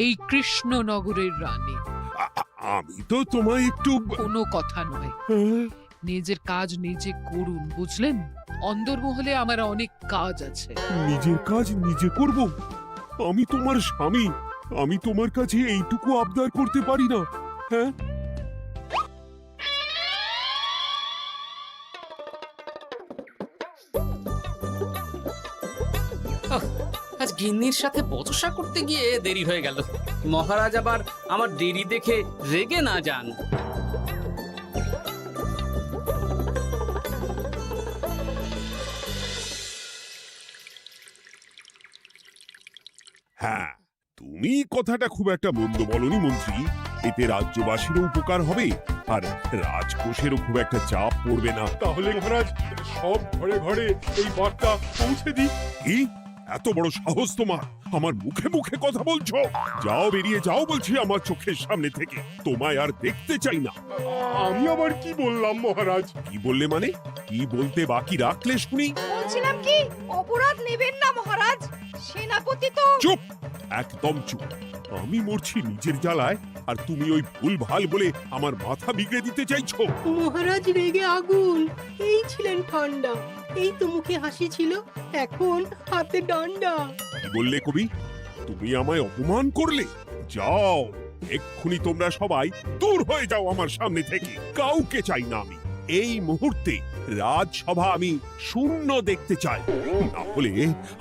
এই কৃষ্ণনগরের রানী। আমি তো তোমায় একটু কোনো কথা নয়, নিজের কাজ নিজে করুন, বুঝলেন? অন্দরমহলে আমার অনেক কাজ আছে। নিজের কাজ নিজে করব? আমি তোমার স্বামী, আমি তোমার কাছে এইটুকু আবদার করতে পারি না? হ্যাঁ, আজ গিন্নির সাথে বচসা করতে গিয়ে দেরি হয়ে গেল। মহারাজ আবার আমার দেরি দেখে রেগে না যান। হ্যাঁ, তুমি কথাটা খুব একটা মন্দ বলনি মন্ত্রী। এতে রাজ্যবাসীরও উপকার হবে, আর রাজকোষেরও খুব একটা চাপ পড়বে না। তাহলে মহারাজ সব ঘরে ঘরে এই বার্তা পৌঁছে দিই। কি এত বড় সাহস তোমার? আমার মুখে মুখে কথা বলছো? যাও, বেরিয়ে যাও বলছি আমার চোখের সামনে থেকে। তোমায় আর দেখতে চাই না। আমি আবার কি বললাম মহারাজ? কি বললে মানে? কি বলতে বাকি রাখলে শুনি? বলছিলাম কি, অপরাধ নেবেন না মহারাজ, সেনাপতি তো। চুপ, একদম চুপ। আমি মরছি নিজের জ্বালায়, আর তুমি ওই ভুল ভাল বলে আমার মাথা বিগড়ে দিতে চাইছো? মহারাজ রেগে আগুন, এই ছিলেন ঠান্ডা, এই তো মুখে হাসি ছিল, এখন হাতে ডান্ডা। কি বললে কবি? তুমি আমায় অপমান করলে? যাও, এক্ষুনি তোমরা সবাই দূর হয়ে যাও আমার সামনে থেকে। কাউকে চাই না আমি। এই মুহূর্তে রাজসভা আমি শূন্য দেখতে চাই, না হলে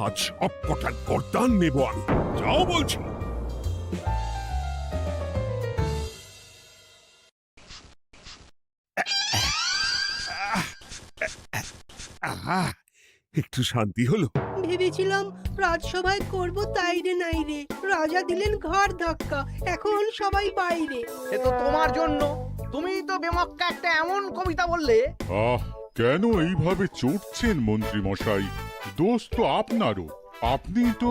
আজ সব কটা গর্দান নেব আমি। যাও বলছি। আহা, একটু শান্তি হলো। ভেবেছিলাম রাজসভায় করব তাই রে নাই রে, রাজা দিলেন ঘাড় ধাক্কা, এখন সবাই বাইরে। এ তো তোমার জন্য। তুমি তো বেমক্কা একটা এমন কবিতা বললে। আহ, কেন এইভাবে চটছেন মন্ত্রী মশাই? দোষ তো আপনারও। আপনি তো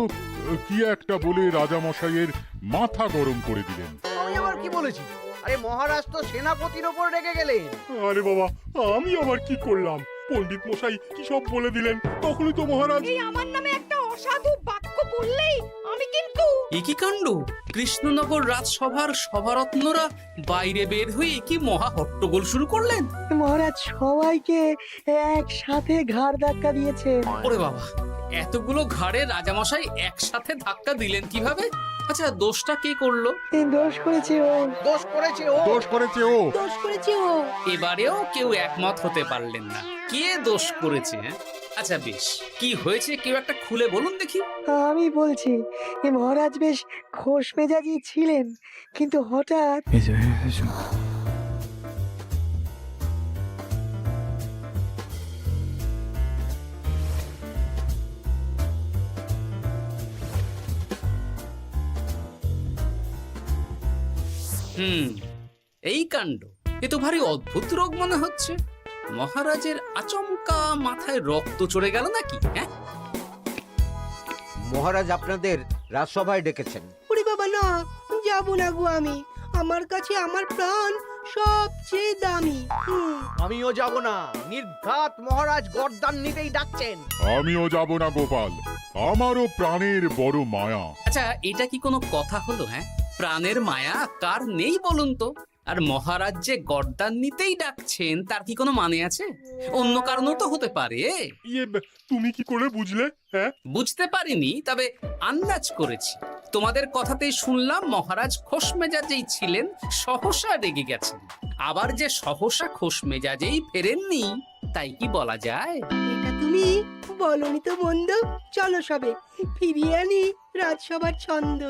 কি একটা বলে রাজা মশাইয়ের মাথা গরম করে দিলেন। আমি আবার কি বলেছি? আরে মহারাজ তো সেনাপতির ওপর রেগে গেলেন। আরে বাবা, আমি আবার কি করলাম? পণ্ডিত মশাই কি সব বলে দিলেন, তখনই তো মহারাজ। এই আমার নামে একটা অসাধু বাক্য বললেই আমি কিন্তু। এ কি কাণ্ড! কৃষ্ণনগর রাজসভার সভারত্নরা বাইরে বের হয়ে কি মহা হট্টগোল শুরু করলেন। মহারাজ সবাইকে একসাথে ঘাড় ধাক্কা দিয়েছে। ওরে বাবা, এতগুলো ঘাড়ে রাজামশাই একসাথে ধাক্কা দিলেন কিভাবে? আচ্ছা, দোষটা কে করলো? দোষ করেছে ও, দোষ করেছে ও। দোষ করেছে ও। দোষ করেছে ও। এবারেও কেউ একমত হতে পারলেন না কে দোষ করেছে। হ্যাঁ, আচ্ছা বেশ, কি হয়েছে কেউ একটা খুলে বলুন দেখি। আমি বলছি, মহারাজ বেশ খোশ মেজাজি ছিলেন, কিন্তু হঠাৎ এই কাণ্ড! এ তো ভারী অদ্ভুত রোগ মনে হচ্ছে। মহারাজের আচমকা মাথায় রক্ত চড়ে গেল নাকি? হ্যাঁ, মহারাজ আপনাদের রাজসভায় ডেকেছেন। ওরে বাবা না, যাবো না গো আমি, আমার কাছে আমার প্রাণ সবচেয়ে দামি। আমিও যাব না। নির্ঘাত মহারাজ গর্দান নিতেই ডাকছেন। আমিও যাব না গোপাল, আমারও প্রাণের বড় মায়া। আচ্ছা, এটা কি কোনো কথা হলো? হ্যাঁ, প্রাণের মায়া কার নেই বলুন তো? আর মহারাজ যে গর্দান নিতেই ডাকছেন তার কি কোনো মানে আছে? অন্য কারণও তো হতে পারে। তুমি কি করে বুঝলে? হ্যাঁ, বুঝতে পারিনি, তবে আন্দাজ করেছি। তোমাদের কথাতেই শুনলাম মহারাজ খোশ মেজাজেই ছিলেন, সহসা রেগে গেছেন। আবার যে সহসা খোশ মেজাজেই ফেরেননি, তাই কি বলা যায়? এটা তুমি বলনি তো মন্দ। চলো সবে ফিরিয়ে আনি রাজসভার ছন্দ।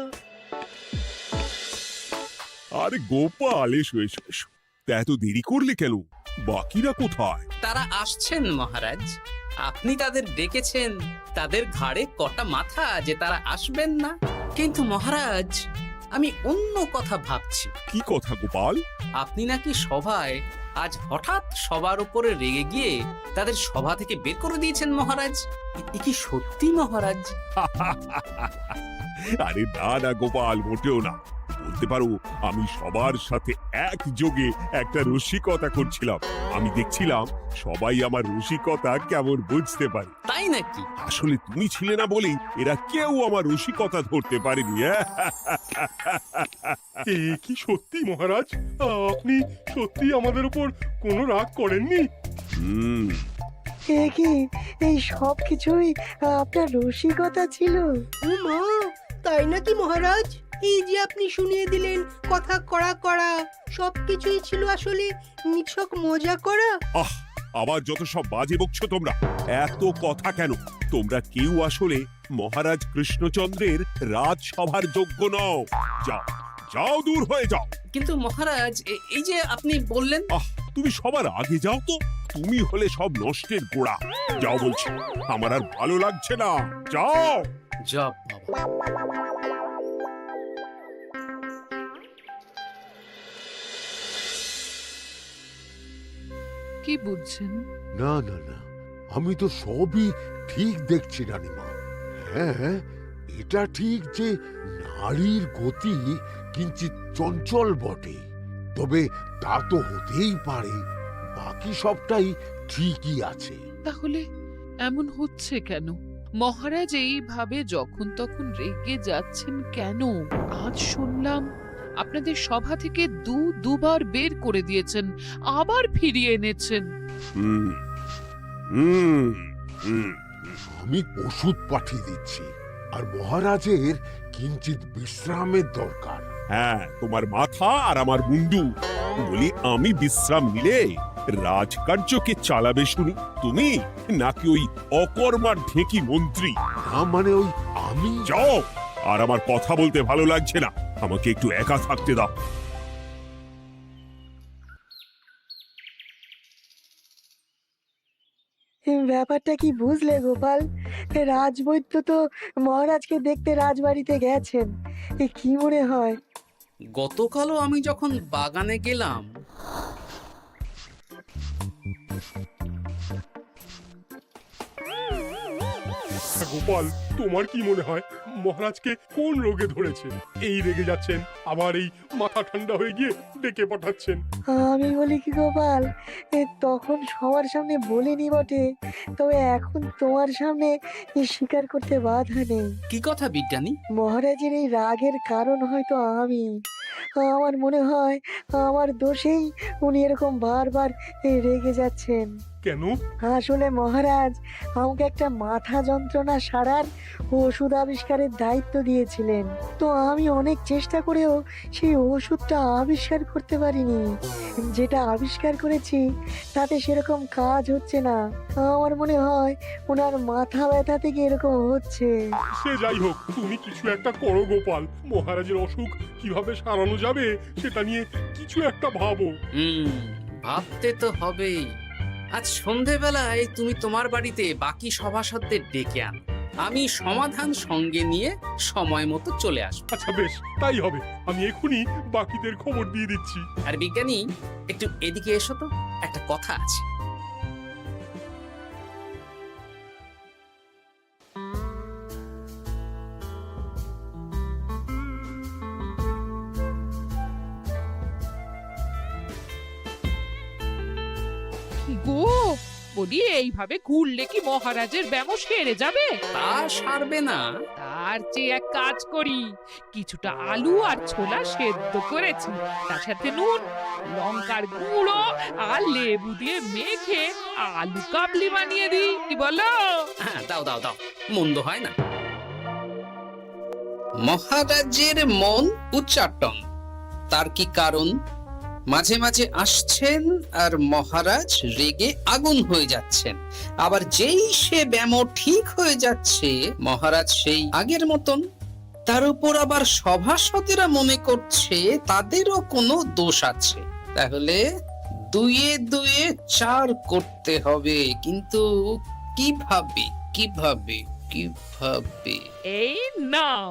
আরে গোপাল, এসো এসো এসো। তা এত দেরি করলে কেন? বাকিরা কোথায়? তারা আসছেন মহারাজ। আপনি তাদের ডেকেছেন, তাদের ঘাড়ে কটা মাথা যে তারা আসবেন না। কিন্তু মহারাজ, আমি অন্য কথা ভাবছি। কি কথা গোপাল? আপনি নাকি সভায় আজ হঠাৎ সবার উপরে রেগে গিয়ে তাদের সভা থেকে বের করে দিয়েছেন মহারাজ। এ কি সত্যি মহারাজ? আরে না না গোপাল, মোটেও না। বলতে পারো আমি সবার সাথে একযোগে একটা রসিকতা করছিলাম। আমি দেখছিলাম সবাই আমার রসিকতা কেমন বুঝতে পারে। তাই নাকি? আসলে তুমি ছিলে না বলেই এরা কেউ আমার রসিকতা ধরতে পারেনি। এ কি সত্যি মহারাজ? আপনি সত্যি আমাদের উপর কোনো রাগ করেননি? হুম, এ কি এই সব কিছুই আপনার রসিকতা ছিল? ও মা, তাই নাকি মহারাজ? এই যে আপনি শুনিয়ে দিলেন কথা কড়া কড়া, সবকিছুই ছিল আসলে নিছক মজা করা। আহ, আবার যত সব বাজে বকছো তোমরা। এত কথা কেন? তোমরা কেউ আসলে মহারাজ কৃষ্ণচন্দ্রের রাজসভার যোগ্য নও। যাও যাও, দূর হয়ে যাও। কিন্তু মহারাজ, এই যে আপনি বললেন। আহ, তুমি সবার আগে যাও তো। তুমি হলে সব নষ্টের গোড়া। যাও বলছি, আমার আর ভালো লাগছে না। যাও। জব বাবা। কি বুঝছেন? না না না, আমি তো সবই ঠিক দেখছি রানীমা। হ্যাঁ, এটা ঠিক যে নারীর গতি কিঞ্চিত চঞ্চল বটে, তবে তা তো হতেই পারে। বাকি সবটাই ঠিকই আছে। তাহলে এমন হচ্ছে কেন? মহারাজ এইভাবে যখন তখন রেগে যাচ্ছেন কেন? আজ শুনলাম আপনাদের সভা থেকে দুবার বের করে দিয়েছেন, আবার ফিরিয়ে এনেছেন। হুম হুম হুম। আমি ওষুধ পাঠিয়ে দিচ্ছি, আর মহারাজের কিঞ্চিত বিশ্রামের দরকার। হ্যাঁ, তোমার মাথা আর আমার মুন্ডু। বলি, আমি বিশ্রাম নিলে রাজকার্যকে চালাবে শুনি তুমি, নাকি ওই অকর্মার ঢেঁকি মন্ত্রী? না মানে ওই আমি। যাও, আর আমার কথা বলতে ভালো লাগছে না। আমাকে একটু একা থাকতে দাও। ব্যাপারটা কি বুঝলে গোপাল? রাজবৈদ্য তো মহারাজকে দেখতে রাজবাড়িতে গেছেন। কি মনে হয়? গতকালও আমি যখন বাগানে গেলাম, গোপাল, তোমার কি মনে হয় মহারাজকে কোন রোগে ধরেছে? এই রেগে যাচ্ছেন, আবার এই মাথা ঠান্ডা হয়ে গিয়ে ডেকে পাঠাচ্ছেন। আমি বলি কি গোপাল, তখন সবার সামনে বলিনি বটে, তবে এখন তোমার সামনে স্বীকার করতে বাধা নেই। কি কথা বিজ্ঞানী? মহারাজের এই রাগের কারণ হয়তো আমি। আমার মনে হয় আমার দোষেই উনি এরকম বারবার রেগে যাচ্ছেন। কেন? আসলে মহারাজ আমাকে একটা মাথা যন্ত্রণা সারার ওষুধ আবিষ্কারের দায়িত্ব দিয়েছিলেন, তো আমি অনেক চেষ্টা করেও সেই ওষুধটা আবিষ্কার করতে পারিনি। যেটা আবিষ্কার করেছি তাতে সেরকম কাজ হচ্ছে না। আমার মনে হয় ওনার মাথা ব্যথা থেকে এরকম হচ্ছে। সে যাই হোক, তুমি কিছু একটা করো গোপাল। মহারাজের অসুখ কিভাবে সারানো যাবে সেটা নিয়ে কিছু একটা ভাবো। ভাবতে তো হবেই। আজ সন্ধেবেলায় তুমি তোমার বাড়িতে বাকি সভাসদদের ডেকে আনো, আমি সমাধান সঙ্গে নিয়ে সময় মতো চলে আসবো। আচ্ছা বেশ, তাই হবে। আমি এখনই বাকিদের খবর দিয়ে দিচ্ছি। আর বিজ্ঞানী, একটু এদিকে এসো তো, একটা কথা আছে। গো, বলি এইভাবে ঘুরলে কি মহারাজের ব্যামো সেরে যাবে? তা সারবে না। তার চেয়ে এক কাজ করি, কিছুটা আলু আর ছোলা সেদ্ধ করেছি, তার সাথে নুন, লঙ্কার গুঁড়ো আর লেবু দিয়ে মেখে আলু কাবলি বানিয়ে দিই, কি বলো? হ্যাঁ, দাও দাও দাও, মন্দ হয় না। মহারাজের মন উচ্চাটন। তার কি কারণ? মাঝে মাঝে আসছেন আর মহারাজ রেগে আগুন হয়ে যাচ্ছেন, আবার যেই সে ব্যামো ঠিক হয়ে যাচ্ছে মহারাজ সেই আগের মতন। তার উপর আবার সভাসদেরা মনে করছে তাদেরও কোনো দোষ আছে। তাহলে দুয়ে দুয়ে চার করতে হবে, কিন্তু কিভাবে কিভাবে কিভাবে? এই নাও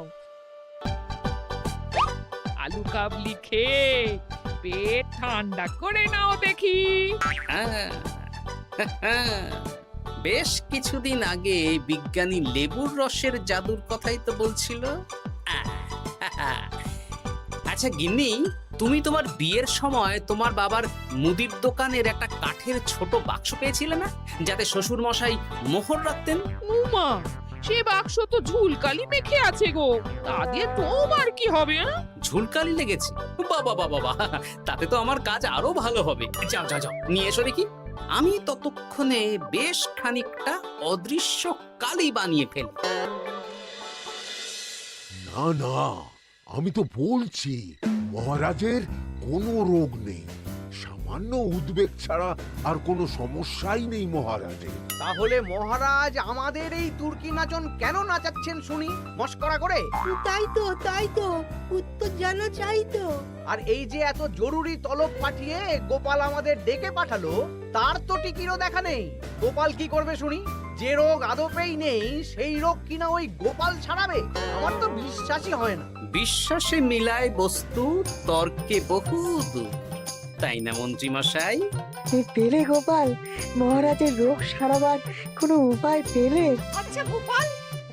আলু কাবলি খেয়ে পেট ঠান্ডা করে নাও দেখি। হ্যাঁ, বেশ কিছুদিন আগে বিজ্ঞানী লেবুর রসের জাদুর কথাই তো বলছিল। আর আচ্ছা গিন্নি, তুমি তোমার বিয়ের সময় তোমার বাবার মুদির দোকানের একটা কাঠের ছোট বাক্স পেয়েছিলে না, যাতে শ্বশুর মশাই মোহর রাখতেন? উমা, সে বাক্স তো ঝুলকালি মেখে আছে গো, তা দিয়ে তোমার কি হবে? ঝুলকালি লেগেছে? বাবা বাবা বাবা, তাতে তো আমার কাজ আরো ভালো হবে। যাও যাও যাও, নিয়ে এসো দেখি। আমি ততক্ষণে বেশ খানিকটা অদৃশ্য কালি বানিয়ে ফেলি। না না, আমি তো বলছি মহারাজের কোনো রোগ নেই, সামান্য উদ্বেগ ছাড়া আর কোনো সমস্যাই নেই মহারাজের। তাহলে মহারাজ আমাদের এই তুর্কি নাচন কেন নাচাচ্ছেন শুনি, মস্করা করে? তাই তো উত্তর জানা চাই তো। আর এই যে এত জরুরি তলব পাঠিয়ে গোপাল আমাদের ডেকে পাঠালো, তার তো টিকিরও দেখা নেই। গোপাল কি করবে শুনি? যে রোগ আদপেই নেই সেই রোগ কিনা ওই গোপাল ছাড়াবে? আমার তো বিশ্বাসই হয় না। বিশ্বাসে মিলায় বস্তু, তর্কে বহু দূর, তাই না মন্ত্রী মশাই? পেলে গোপাল, মহারাজের রোগ সারাবার কোনো উপায় পেলে? আচ্ছা গোপাল,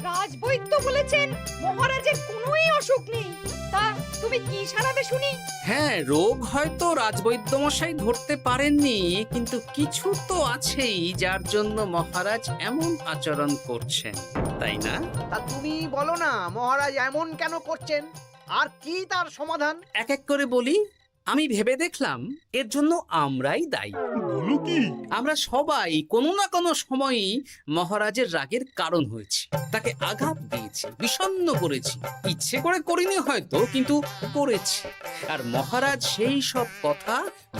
রাজবৈদ্য বলেছেন মহারাজের কোনোই অসুখ নেই, তা তুমি কি সারাবে শুনি? হ্যাঁ, রোগ হয়তো রাজবৈদ্য মশাই ধরতে পারেননি, কিন্তু কিছু তো আছেই যার জন্য মহারাজ এমন আচরণ করছেন, তাই না? তা তুমি বলো না মহারাজ এমন কেন করছেন, আর কি তার সমাধান? এক এক করে বলি। আমি ভেবে দেখলাম এর জন্য আমরাই দায়ী। বলো কি? আমরা সবাই কোনো না কোনো সময়ই মহারাজের রাগের কারণ হয়েছি, তাকে আঘাত দিয়েছি, বিষণ্ণ করেছি। ইচ্ছে করে করিনি হয়তো, কিন্তু করেছি। আর মহারাজ সেই সব কথা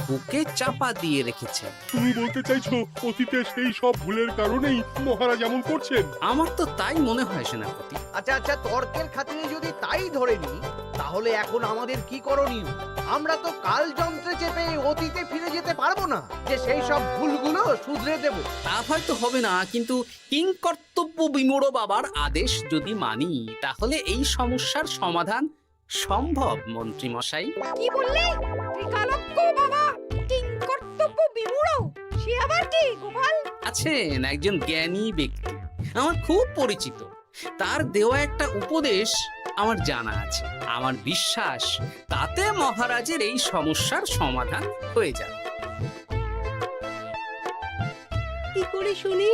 বুকে চাপা দিয়ে রেখেছেন। তুমি বলতে চাইছো অতীতে সেই সব ভুলের কারণেই মহারাজ এমন করছেন? আমার তো তাই মনে হয় সেনাপতি। আচ্ছা, তর্কের খাতিরে যদি তাই ধরে নি, তাহলে এখন আমাদের কি করণীয়? আমরা তো কাল যন্ত্রে চেপে অতীতে ফিরে যেতে পারবো না যে সেই সব ভুলগুলো শুধরে দেব। তা হয়তো হবে না, কিন্তু কিংকর্তব্য বিমূঢ় বাবার আদেশ যদি মানি, তাহলে এই সমস্যার সমাধান সম্ভব মন্ত্রী মশাই। কি বললে? ত্রিকালজ্ঞ বাবা কিংকর্তব্য বিমূঢ়, সে আবার কি গোপাল? আছেন একজন জ্ঞানী ব্যক্তি, আমার খুব পরিচিত। তার দেওয়া একটা উপদেশ আমার জানা আছে। আমার বিশ্বাস তাতে মহারাজের এই সমস্যার সমাধান হয়ে যাবে। কি করে শুনি?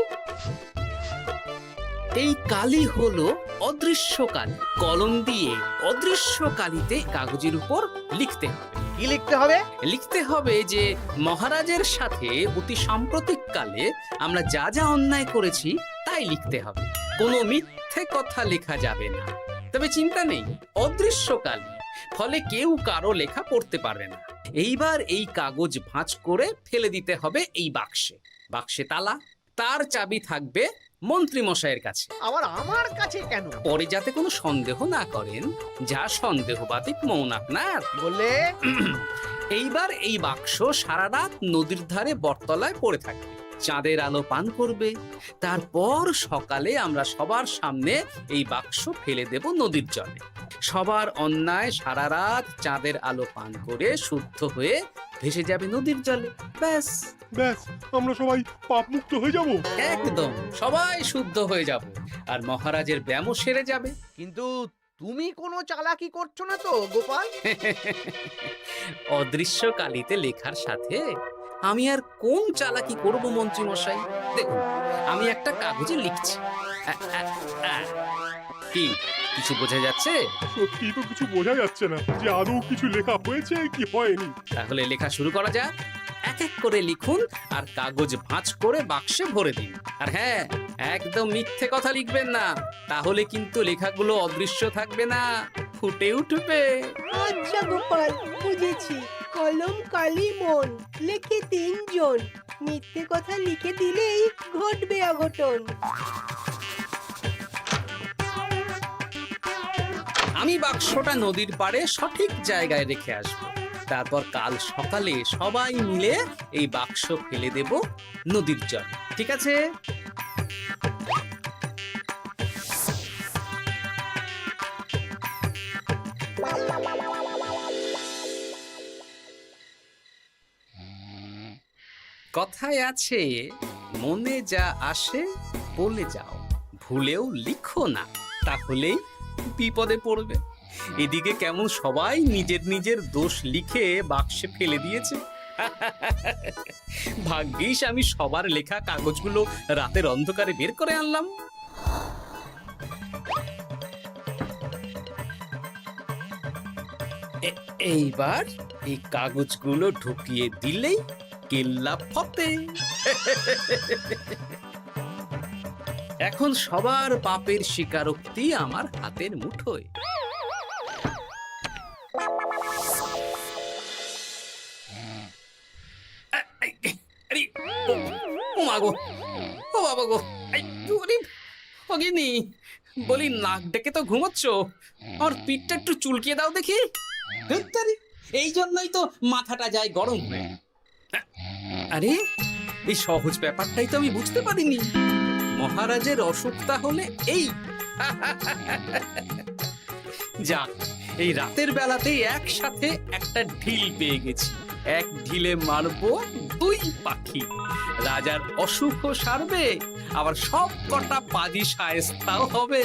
এই কালি হলো অদৃশ্য কালি। কলম দিয়ে অদৃশ্য কালিতে কাগজের উপর লিখতে হবে। কি লিখতে হবে? লিখতে হবে যে মহারাজের সাথে অতি সাম্প্রতিক কালে আমরা যা যা অন্যায় করেছি তাই লিখতে হবে। কোনো মিথ্যে কথা লেখা যাবে না। তবে চিন্তা নেই, অদৃশ্য কালি, ফলে কেউ কারো লেখা পড়তে পারবে না। এইবার এই কাগজ ভাঁজ করে ফেলে দিতে হবে এই বাক্সে। বাক্সে তালা, তার চাবি থাকবে মন্ত্রী মশাইয়ের কাছে। আবার আমার কাছে কেন? পরে যাতে কোনো সন্দেহ না করেন, যা সন্দেহবাতিক মন আপনার। বললে এইবার এই বাক্স সারা রাত নদীর ধারে বটতলায় পড়ে থাকবে, চাঁদের আলো পান করবে। তারপর সকালে আমরা সবার সামনে এই বাক্স ফেলে দেব নদীর জলে। সবার অন্যায় সারা রাত চাঁদের আলো পান করে শুদ্ধ হয়ে ভেসে যাবে নদীর জলে। ব্যাস ব্যাস, আমরা সবাই পাপ মুক্ত হয়ে যাব। একদম সবাই শুদ্ধ হয়ে যাব, আর মহারাজের ব্যামো সেরে যাবে। কিন্তু তুমি কোনো চালাকি করছো না তো গোপাল? অদৃশ্য কালিতে লেখার সাথে আমি আর কোন চালাকি করব মন্ত্রী মশাই? দেখুন, আমি একটা কাগজে লিখছি। কি কিছু বোঝা যাচ্ছে? সত্যি তো কিছু বোঝা যাচ্ছে না যে আদৌ কিছু লেখা হয়েছে কি হয়নি। তাহলে লেখা শুরু করা যাক। এক এক করে লিখুন আর কাগজ ভাঁজ করে বাক্সে ভরে দিন। আর হ্যাঁ, একদম মিথ্যে কথা লিখবেন না, তাহলে কিন্তু লেখাগুলো অদৃশ্য থাকবে না, ফুটে উঠবে। আচ্ছা গোপাল, বুঝেছি। কলম কালি মন, লেখে 3 জন। মিথ্যে কথা লিখে দিলেই ঘটবে অঘটন। আমি বাক্সটা নদীর পাড়ে সঠিক জায়গায় রেখে আসব। তারপর কাল সকালে সবাই মিলে এই বাক্স ফেলে দেব নদীর জলে। ঠিক আছে? কথায় আছে, মনে যা আসে বলে যাও, ভুলেও লিখো না, তাহলেই বিপদে পড়বে। এদিকে কেমন সবাই নিজের নিজের দোষ লিখে বাক্সে ফেলে দিয়েছে। ভাগ্যিস আমি সবার লেখা কাগজগুলো রাতের অন্ধকারে বের করে আনলাম। এইবার এই কাগজগুলো ঢুকিয়ে দিলেই কেল্লা ফতে। এখন সবার পাপের স্বীকারোক্তি আমার হাতের মুঠোয়। আরে, ও মা গো, ও বাবা গো, অগিনি বলি, নাক ডেকে তো ঘুমোচ্ছ, আর পিঠটা একটু চুলকিয়ে দাও দেখি। ধুত্তারি, এই জন্যই তো মাথাটা যায় গরম হয়ে। আরে, এই সহজ ব্যাপারটাই তো আমি বুঝতে পারিনি। মহারাজের অসুখটা হলে এই। যাক, এই রাতের বেলাতেই একসাথে একটা ঢিল পেয়ে গেছি। এক ঢিলে মারবো দুই পাখি। রাজার অসুখও সারবে, আবার সব কটা পাজি শায়েস্তাও হবে।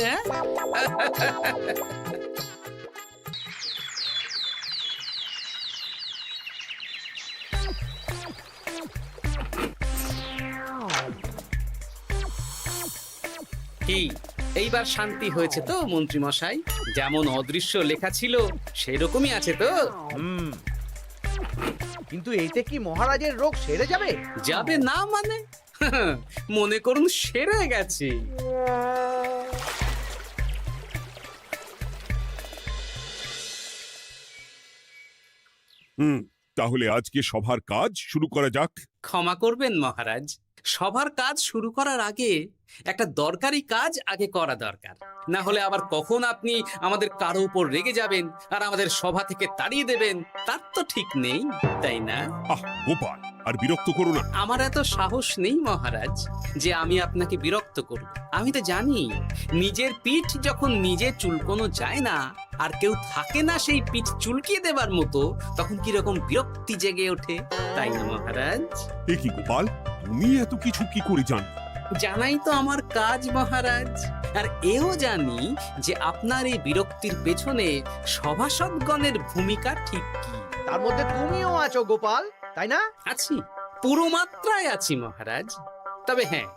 কি এইবার শান্তি হয়েছে তো মন্ত্রী মশাই? যেমন অদৃশ্য লেখা ছিল সেরকমই আছে তো? কিন্তু এতে কি মহারাজের রোগ সেরে যাবে? যাবে না মানে? মনে করুন সেরে গেছে। তাহলে আজকে সভার কাজ শুরু করা যাক। ক্ষমা করবেন মহারাজ, সবার কাজ শুরু করার আগে একটা দরকারি কাজ আগে করা দরকার। না হলে আবার কখন আপনি আমাদের কারো উপর রেগে যাবেন আর আমাদের সভা থেকে তাড়িয়ে দেবেন তার তো ঠিক নেই, তাই না? আহ গোপাল, আর বিরক্ত করো না। আমার এত সাহস নেই মহারাজ যে আমি আপনাকে বিরক্ত করব। আমি তো জানি নিজের পিঠ যখন নিজে চুলকোনো যায় না, আর কেউ থাকে না সেই পিঠ চুলকিয়ে দেবার মতো, তখন কিরকম বিরক্তি জেগে ওঠে, তাই না মহারাজ? এ কি গোপাল, তুমি এত কিছু কি করে জানো? জানাই তো আমার কাজ মহারাজ। আর এও জানি যে আপনার এই বিরক্তির পেছনে সভাসদগণের ভূমিকা ঠিক কি। তার মধ্যে তুমিও আছো গোপাল, তাই না? আছি, পুরো মাত্রায় আছি মহারাজ। তবে হ্যাঁ,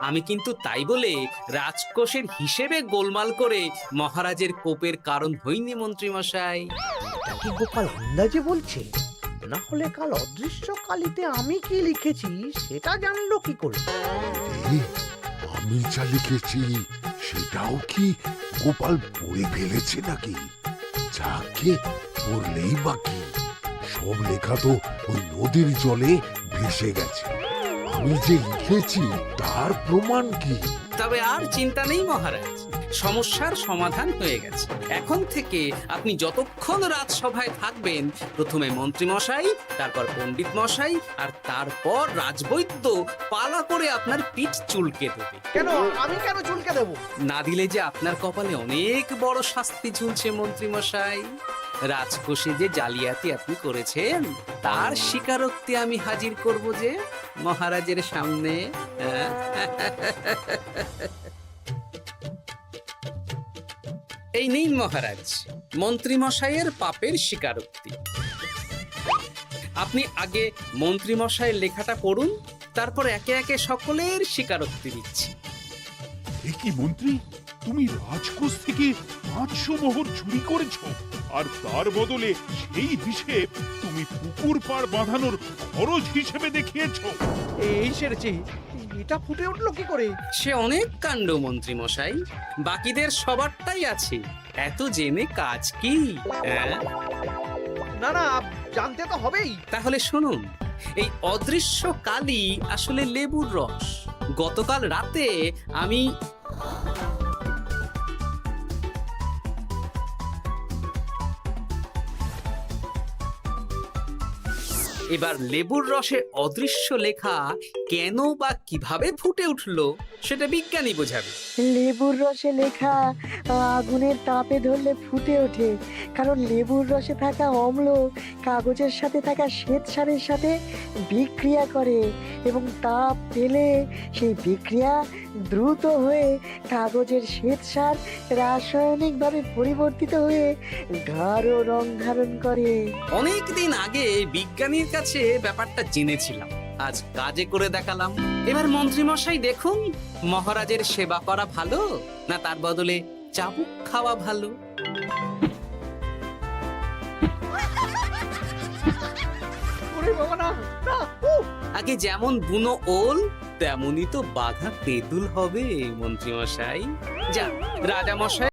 আমি কিন্তু তাই বলে রাজকোষের হিসেবে গোলমাল করে মহারাজের কোপের কারণ হইনি মন্ত্রী মশাই। এটা কি গোপাল আন্দাজে বলছে? না হলে কাল অদৃশ্য কালিতে আমি কি লিখেছি সেটা জানলো কি করে? আমি যা লিখেছি সেটাও কি গোপাল পড়ে ফেলেছে নাকি? যাকে পড়লেই বাকি, সব লেখা তো ওই নদীর জলে ভেসে গেছে। আমি যে লিখেছি তার প্রমাণ কি? তবে আর চিন্তা নেই মহারাজ, সমস্যার সমাধান হয়ে গেছে। এখন থেকে আপনি যতক্ষণ রাজসভায় থাকবেন, প্রথমে মন্ত্রী মশাই, তারপর পণ্ডিত মশাই, আর তারপর রাজবৈদ্য পালা করে আপনার পিঠ চুলকে দেবে। কেন আমি কেন চুলকে দেব? না দিলে যে আপনার কপালে অনেক বড় শাস্তি ঝুলছে মন্ত্রী মশাই। রাজকোষে যে জালিয়াতি আপনি করেছেন তার স্বীকারোক্তি আমি হাজির করব যে মহারাজের সামনে। এই নিন মহারাজ, মন্ত্রী মশাইয়ের পাপের স্বীকারোক্তি। আপনি আগে মন্ত্রী মশাইয়ের লেখাটা পড়ুন, তারপর একে একে সকলের স্বীকারোক্তি দিচ্ছি। এ কি মন্ত্রী, তুমি রাজকোষ থেকে 500 মোহর চুরি করেছো, আর তার বদলে সেই হিসেব তুমি পুকুর পাড় বাঁধানোর খরচ হিসেবে দেখিয়েছো। এই সেরেছে, এটা ফুটে উঠলো কি করে? সে অনেক কাণ্ড মন্ত্রী মশাই, বাকিদের সবারটাই আছে, এত জেনে কাজ কি? না না, জানতে তো হবেই। তাহলে শুনুন, এই অদৃশ্য কালি আসলে লেবুর রস। গতকাল রাতে আমি এবার লেবুর রসে অদৃশ্য লেখা কেন বা কিভাবে ফুটে উঠলো সেটা বিজ্ঞানী বোঝাবে। লেবুর রসে লেখা আগুনের তাপে ধরলে ফুটে ওঠে, কারণ লেবুর রসে থাকা অম্ল কাগজের সাথে থাকা শ্বেতসারের সাথে বিক্রিয়া করে এবং তাপ পেলে সেই বিক্রিয়া দ্রুত হয়ে কাগজের শ্বেতসার রাসায়নিকভাবে পরিবর্তিত হয়ে গাঢ় রং ধারণ করে। অনেক দিন আগে বিজ্ঞানীর কাছে ব্যাপারটা জেনেছিলাম, আজ কাজে করে দেখালাম। এবার মন্ত্রী মশাই দেখুন, মহারাজের সেবা করা ভালো না তার বদলে চাবুক খাওয়া ভালো। ওরে বাবা, না না, উফ! আগে যেমন বুনো ওল তেমনই তো বাঘা তেঁতুল হবে মন্ত্রী মশাই। যা রাজা মশাই